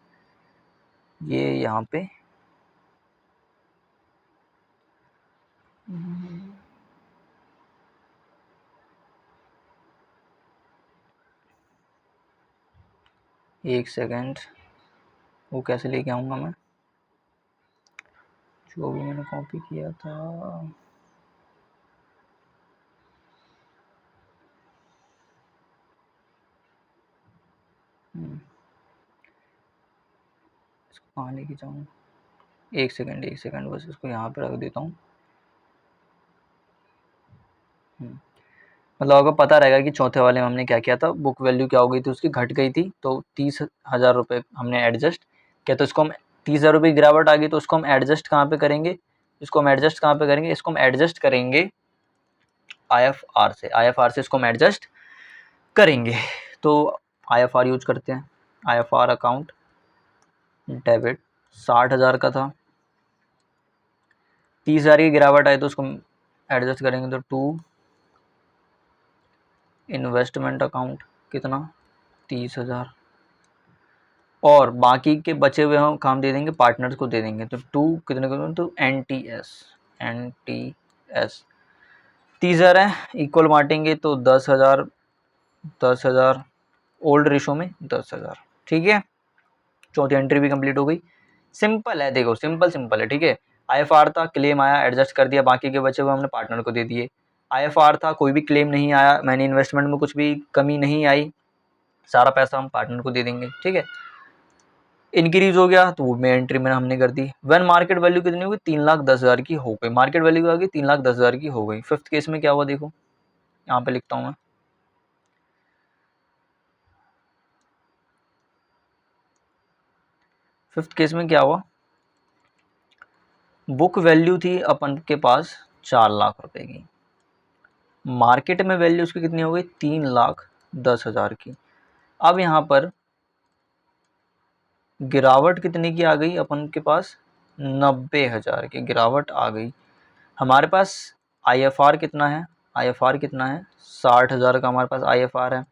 ये यहाँ पे एक सेकेंड, वो कैसे लेके आऊँगा मैं, जो भी मैंने कॉपी किया था। इसको कहाँ लेके जाऊँ, एक सेकेंड, एक सेकेंड, बस इसको यहाँ पे रख देता हूँ। मतलब आपको पता रहेगा कि चौथे वाले में हमने क्या किया था, बुक वैल्यू क्या हो गई थी उसकी, घट गई थी, तो 30,000 रुपये हमने एडजस्ट किया। तो इसको हम 30,000 रुपये गिरावट आ गई, तो उसको हम एडजस्ट कहाँ पे करेंगे, इसको हम एडजस्ट कहाँ पे करेंगे, इसको हम एडजस्ट करेंगे IFR से, IFR से इसको हम एडजस्ट करेंगे। तो IFR यूज करते हैं, IFR अकाउंट डेबिट 60,000 का था, 30,000 की गिरावट आई तो उसको एडजस्ट करेंगे, तो टू इन्वेस्टमेंट अकाउंट कितना 30,000, और बाकी के बचे हुए हम काम दे देंगे पार्टनर्स को दे देंगे, तो टू कितने को, तो NTS 30,000 है, इक्वल बांटेंगे तो 10,000 10,000 ओल्ड रेशो में 10,000, ठीक है। चौथी एंट्री भी कंप्लीट हो गई। सिंपल है, देखो सिंपल सिंपल है, ठीक है। IFR था, क्लेम आया, एडजस्ट कर दिया, बाकी के बचे हुए हमने पार्टनर को दे दिए। IFR था, कोई भी क्लेम नहीं आया, मैंने इन्वेस्टमेंट में कुछ भी कमी नहीं आई, सारा पैसा हम पार्टनर को दे देंगे, ठीक है। इंक्रीज हो गया तो वो में एंट्री में हमने कर दी। व्हेन मार्केट वैल्यू कितनी हो गई, 3,10,000 की हो गई, मार्केट वैल्यू आ गई 3,10,000 की हो गई। फिफ्थ केस में क्या हुआ, देखो यहाँ पे लिखता हूँ मैं, फिफ्थ केस में क्या हुआ, बुक वैल्यू थी अपन के पास 4,00,000 रुपए की, मार्केट में वैल्यू उसकी कितनी हो गई, 3,10,000 की। अब यहाँ पर गिरावट कितने की आ गई अपन के पास, 90,000 की गिरावट आ गई। हमारे पास IFR कितना है, IFR कितना है, 60,000 का हमारे पास IFR है।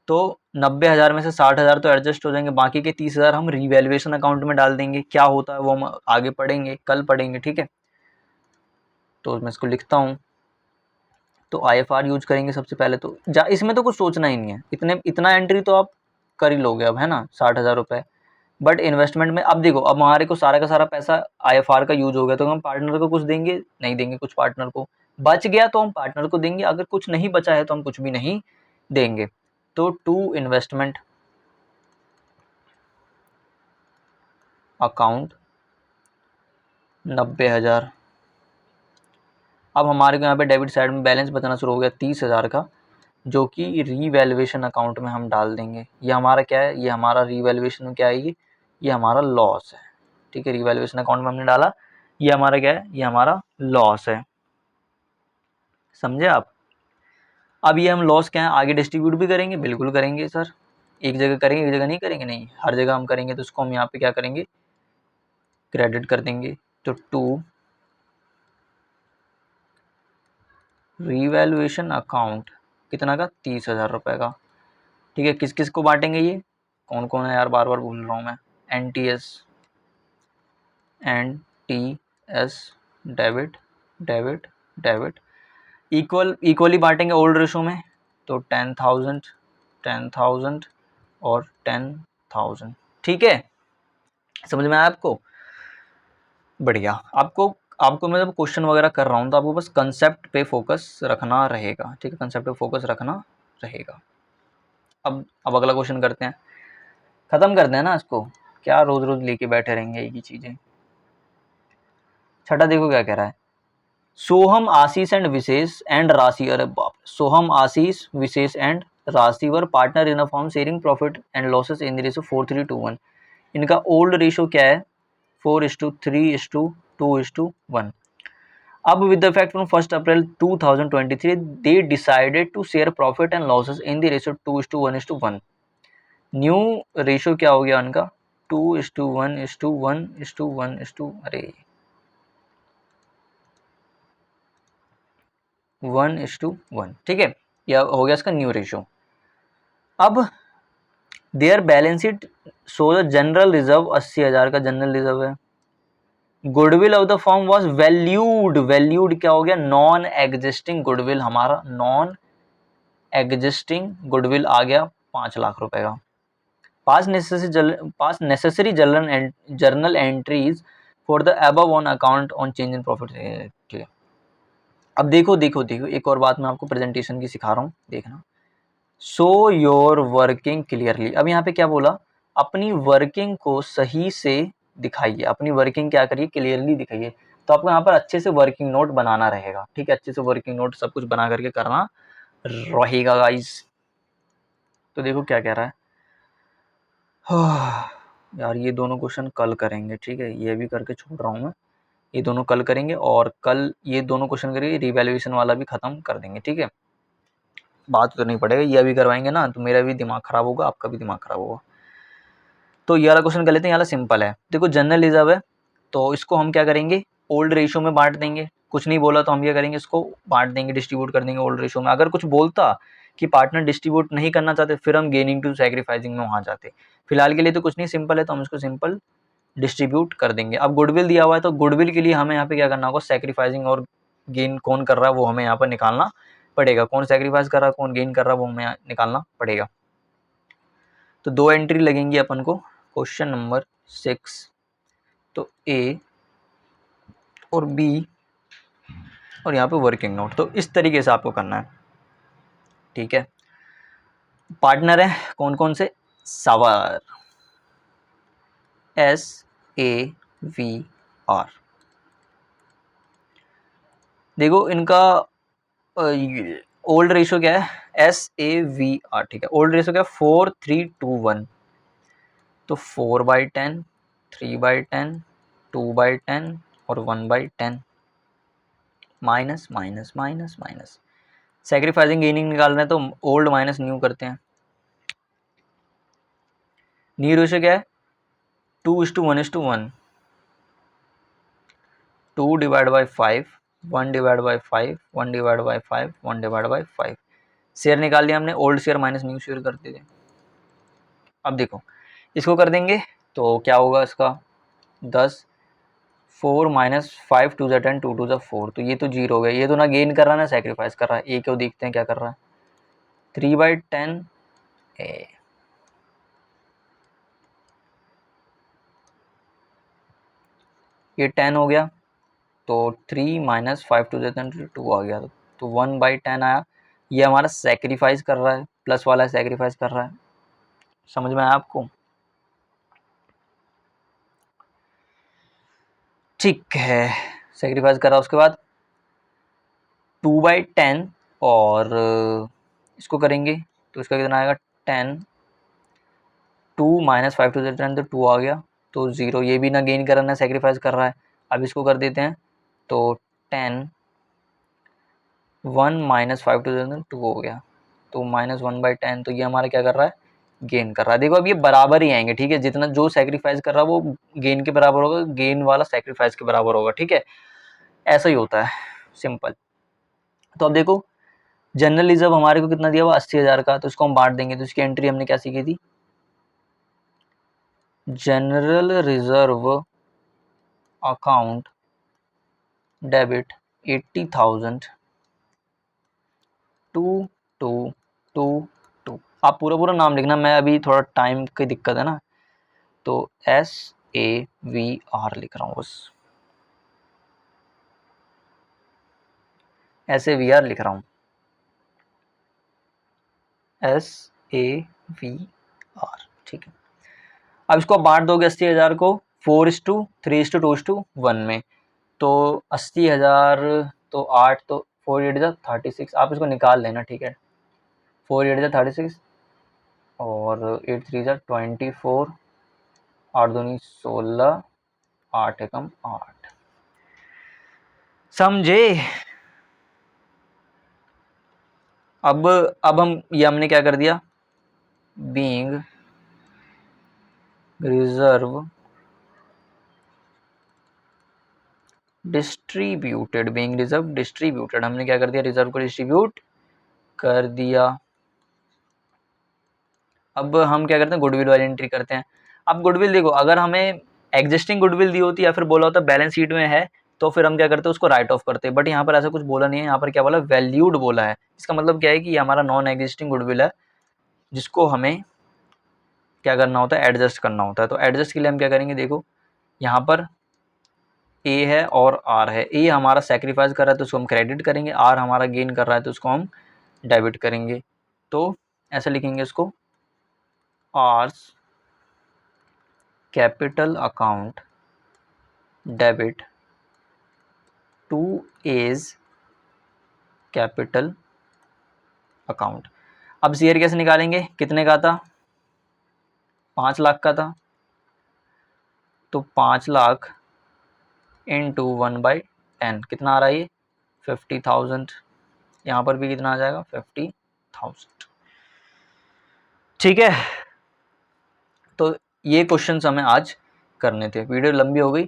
तो 90,000 में से 60,000 तो एडजस्ट हो जाएंगे, बाकी के 30,000 हम रीवैल्यूएशन अकाउंट में डाल देंगे। क्या होता है वो हम आगे पढ़ेंगे, कल पढ़ेंगे, ठीक है। तो मैं इसको लिखता हूँ, तो IFR यूज करेंगे सबसे पहले, तो इसमें तो कुछ सोचना ही नहीं है, इतना एंट्री तो आप कर ही लोगे अब, है ना, 60,000 रुपये। बट इन्वेस्टमेंट में अब देखो, अब हमारे को सारा का सारा पैसा IFR का यूज हो गया, तो हम पार्टनर को कुछ देंगे नहीं देंगे, कुछ पार्टनर को बच गया तो हम पार्टनर को देंगे, अगर कुछ नहीं बचा है तो हम कुछ भी नहीं देंगे। तो टू इन्वेस्टमेंट अकाउंट 90,000। अब हमारे को यहाँ पे डेबिट साइड में बैलेंस बचना शुरू हो गया 30,000 का, जो कि रीवैल्यूएशन अकाउंट में हम डाल देंगे। ये हमारा क्या है, ये हमारा रीवैल्यूएशन में क्या आएगी, ये हमारा लॉस है, ठीक है। रीवैल्यूएशन अकाउंट में हमने डाला, ये हमारा क्या है, ये हमारा लॉस है, समझे आप। अब ये हम लॉस क्या है आगे डिस्ट्रीब्यूट भी करेंगे, बिल्कुल करेंगे सर, एक जगह करेंगे एक जगह नहीं करेंगे, नहीं, हर जगह हम करेंगे। तो उसको हम यहाँ पे क्या करेंगे, क्रेडिट कर देंगे। तो टू रीवैल्यूएशन अकाउंट कितना का, 30,000 रुपये का, ठीक है। किस किस को बांटेंगे, ये कौन कौन है यार, बार बार भूल रहा हूँ मैं, NTS debit debit debit, equally बांटेंगे ओल्ड रेशो में, तो 10,000 10,000 और 10,000, ठीक है। समझ में आया आपको, बढ़िया। आपको आपको मैं जब क्वेश्चन वगैरह कर रहा हूँ तो आपको बस कंसेप्ट पे फोकस रखना रहेगा, ठीक है, कंसेप्ट पे फोकस रखना रहेगा। अब अगला क्वेश्चन करते हैं, खत्म करते हैं ना इसको, क्या रोज रोज लेके बैठे रहेंगे एक ही चीजें। छठा देखो क्या कह रहा है, सोहम आशीष एंड विशेष एंड राशि, अरे बाप, सोहम आशीष Vishesh and Rashi were partner in a firm sharing profit and losses in the ratio 4:3 to 1। इनका ओल्ड रेशियो क्या है, 4:3:2:1। अब with the effect from 1st April 2023 they decided to share profit and losses in the ratio 2:1:1। New ratio क्या हो गया उनका 2:1:1:1:1, अरे 1:1, ठीक है, यह हो गया इसका न्यू रेशियो। अब their balance sheet so the general reserve 80,000 का जनरल रिजर्व है। Goodwill of the firm was valued, valued क्या हो गया, नॉन एग्जिस्टिंग गुडविल, हमारा नॉन एग्जिस्टिंग गुडविल आ गया 5 लाख रुपए का। पास necessary journal entries for the above on account on change in profit, ठीक है। अब देखो देखो देखो, एक और बात मैं आपको प्रेजेंटेशन की सिखा रहा हूँ, देखना। शो योर वर्किंग क्लियरली, अब यहाँ पे क्या बोला, अपनी वर्किंग को सही से दिखाइए, अपनी वर्किंग क्या करिए, क्लियरली दिखाइए। तो आपको यहाँ पर अच्छे से वर्किंग नोट बनाना रहेगा, ठीक है, अच्छे से वर्किंग नोट सब कुछ बना करके करना रहेगा गाइस। तो देखो क्या कह रहा है, यार ये दोनों क्वेश्चन कल करेंगे, ठीक है, ये भी करके छोड़ रहा हूँ मैं, ये दोनों कल करेंगे और कल ये दोनों क्वेश्चन करके रिवैल्यूएशन वाला भी खत्म कर देंगे, ठीक है। बात तो नहीं पड़ेगा, ये अभी करवाएंगे ना तो मेरा भी दिमाग खराब होगा, आपका भी दिमाग खराब होगा। तो ये वाला क्वेश्चन कर लेते हैं, ये वाला सिंपल है। देखो जनरल रिजर्व है तो इसको हम क्या करेंगे, ओल्ड रेशियो में बांट देंगे। कुछ नहीं बोला तो हम क्या करेंगे, इसको बांट देंगे, डिस्ट्रीब्यूट कर देंगे ओल्ड रेशियो में। अगर कुछ बोलता कि पार्टनर डिस्ट्रीब्यूट नहीं करना चाहते, फिर हम गेनिंग टू सैक्रिफाइसिंग में वहां जाते। फिलहाल के लिए तो कुछ नहीं, सिंपल है तो हम इसको सिंपल डिस्ट्रीब्यूट कर देंगे। अब गुडविल दिया हुआ है तो गुडविल के लिए हमें यहाँ पे क्या करना होगा, सैक्रिफाइसिंग और गेन कौन कर रहा है वो हमें यहाँ पर निकालना पड़ेगा, कौन सैक्रिफाइस कर रहा है कौन गेन कर रहा है वो हमें निकालना पड़ेगा। तो 2 एंट्री लगेंगी अपन को, क्वेश्चन नंबर 6, तो ए और बी और यहाँ पे वर्किंग नोट। तो इस तरीके से आपको करना है, ठीक है। पार्टनर है कौन कौन से, सवर, SAVR। देखो इनका ओल्ड रेशियो क्या है, SAVR, ठीक है। ओल्ड रेशियो क्या है 4:3:1, तो 4/10, 3/10, 2/10 और 1/10, minus minus minus minus. Sacrificing gaining निकालना है तो ओल्ड माइनस न्यू करते हैं। न्यू रेशियो क्या है 2:1:1, 2/5, 1/5, 1/5, 1/5। शेयर निकाल लिया हमने, old share minus new share कर दिए। अब देखो इसको कर देंगे तो क्या होगा इसका 10, 4 - 5 2 10, 2 2 4, तो ये तो 0 हो गया। ये तो ना गेन कर रहा है ना सैक्रिफाइस कर रहा है। ए क्यों, देखते हैं क्या कर रहा है, 3/10 ए, ये 10 हो गया तो 3 - 5 2 10 2 आ गया, तो 1/10 आया। ये हमारा सैक्रिफाइस कर रहा है, प्लस वाला सैक्रिफाइस कर रहा है, समझ में आया आपको, ठीक है। सैक्रिफाइस कर रहा है, उसके बाद 2/10 और इसको करेंगे तो इसका कितना आएगा 10, 2 - 5 2 10 तो 2 आ गया, तो 0। ये भी ना गेन कर रहा है ना सैक्रिफाइस कर रहा है। अब इसको कर देते हैं तो 10, 1 - 5 2 2 हो गया, तो -1/10, तो ये हमारा क्या कर रहा है, गेन कर रहा है। देखो अब ये बराबर ही आएंगे, ठीक है, जितना जो सैक्रिफाइस कर रहा है वो गेन के बराबर होगा, गेन वाला सैक्रिफाइस के बराबर होगा, ठीक है, ऐसा ही होता है, सिंपल। तो अब देखो जनरल रिजर्व हमारे को कितना दिया हुआ 80,000 का, तो इसको हम बांट देंगे। तो इसकी एंट्री हमने क्या सीखी थी, general reserve account debit 80,000 to to to to. आप पूरा पूरा नाम लिखना, मैं अभी थोड़ा टाइम की दिक्कत है ना, तो SAVR लिख रहा हूँ, बस SAVR लिख रहा हूँ, SAVR, ठीक है। अब इसको बांट दोगे 80,000 को 4:3:2:1 में, तो 80,000 तो 8, तो 4 8 36, आप इसको निकाल लेना, ठीक है। 4 8 36 और 8 3 24, 8 दूनी 16, 8 एकम 8, समझे। अब हम ये हमने क्या कर दिया, being reserve distributed, being reserve distributed, हमने क्या कर दिया, रिजर्व को डिस्ट्रीब्यूट कर दिया। अब हम क्या करते हैं, गुडविल वाली एंट्री करते हैं। अब गुडविल देखो, अगर हमें एग्जिस्टिंग गुडविल दी होती या फिर बोला होता बैलेंस शीट में है, तो फिर हम क्या करते हैं, उसको राइट ऑफ करते हैं। बट यहाँ पर ऐसा कुछ बोला नहीं है, यहाँ पर क्या बोला, वैल्यूड बोला है। इसका मतलब क्या है कि ये हमारा नॉन एग्जिस्टिंग गुडविल है, जिसको हमें क्या करना होता है, एडजस्ट करना होता है। तो एडजस्ट के लिए हम क्या करेंगे, देखो यहाँ पर ए है और आर है। ए हमारा सेक्रीफाइस कर रहा है तो उसको हम क्रेडिट करेंगे, आर हमारा गेन कर रहा है तो उसको हम डेबिट करेंगे। तो ऐसा लिखेंगे इसको, R's capital account debit to A's capital account. अब शेयर कैसे निकालेंगे, कितने का था, 5 लाख का था, तो 5 लाख इंटू 1/10 कितना आ रहा है, ये 50,000। यहाँ पर भी कितना आ जाएगा, 50,000। ठीक है, तो ये क्वेश्चंस हमें आज करने थे। वीडियो लंबी हो गई,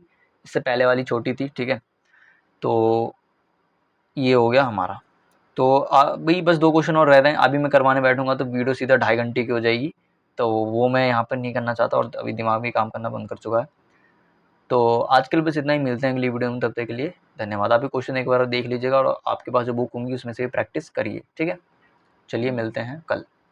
इससे पहले वाली छोटी थी, ठीक है। तो ये हो गया हमारा। तो अभी बस 2 क्वेश्चन और रह रहे हैं, अभी मैं करवाने बैठूंगा तो वीडियो सीधा 2.5 घंटे की हो जाएगी, तो वो मैं यहाँ पर नहीं करना चाहता, और अभी दिमाग भी काम करना बंद कर चुका है। तो आज के लिए बस इतना ही, मिलते हैं अगली वीडियो में, तब तक के लिए धन्यवाद। आप ये क्वेश्चन एक बार देख लीजिएगा और आपके पास जो बुक होंगी उसमें से प्रैक्टिस करिए, ठीक है। चलिए मिलते हैं कल।